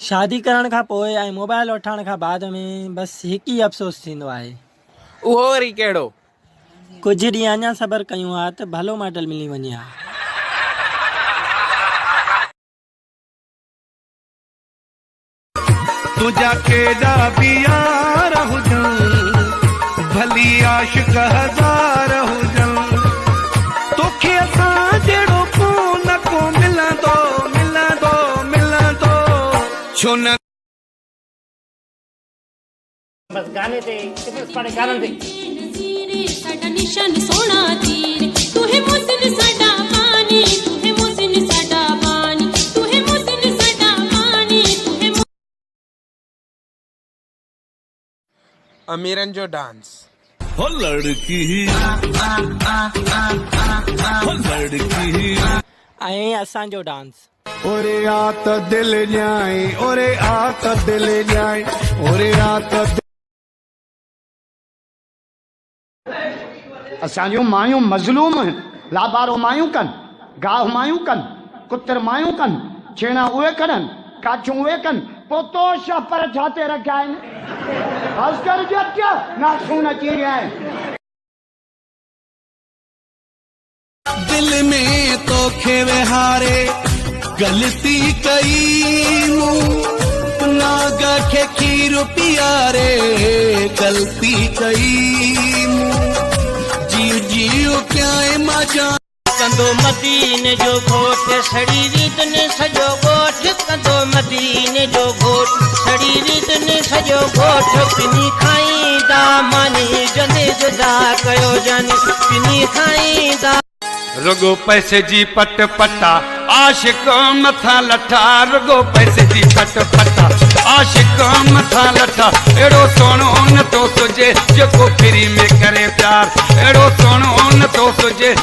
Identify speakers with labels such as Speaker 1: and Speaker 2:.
Speaker 1: शादी करण खां पोइ ऐं मोबाइल वठण खां बाद में बसि हिकु ई अफ़सोस थींदो आहे।
Speaker 2: उहो वरी कहिड़ो?
Speaker 1: कुझु ॾींहं अञा सब्र कयूं हा त भलो मॉडल मिली वञे हा।
Speaker 3: तुझा केॾा बि यार हुजनि, भली आशिक हज़ार हुजनि, तोखे असां जहिड़ो को न को मिलंदो मिलंदो मिलंदो छो न।
Speaker 4: बस गाने ते बस पाड़े गाने ते
Speaker 5: साडा निशान सोना तीर तू है मुझसे साडा पानी तू है मुझसे साडा पानी तू है मुझसे साडा पानी तू है
Speaker 2: अमीरन जो डांस।
Speaker 3: हो लड़की हो लड़की
Speaker 1: ऐं असांजो डांस।
Speaker 3: ओरे आ त दिल ॼाए ओरे आ त दिल ॼाए ओरे आ त
Speaker 6: असांजूं मायूं मज़लूम लाबारो मायूं कनि, गाह मायूं कनि, कुतर मायूं कनि, छेणा उहे कनि, काठियूं उहे कनि, पोइ तो छा पर ठाते रखिया आहिनि। असगर जट नासून अची रहिया आहिनि।
Speaker 3: दिल में तोखे विहारे गलती कई मूं नाग खे खीर पीआरे गलती कई मूं जीव जीव प्याए मां जान
Speaker 7: कंदो मदीने जो घोट सड़ी रीत ने सजो गोठ कंदो मदीने जो घोट सड़ी रीत ने सजो गोठ पिनी खाईंदा मानी जने जुदा कयो जन पिनी खाईंदा
Speaker 3: रुगो पैसे जी पट पटा आशिक मथा लठा रुगो पैसे जी पट पटा आशिक मथा लठा एड़ो सोनो न तो सुजे जेको फ्री में करे प्यार एड़ो सोनो न तो सुजे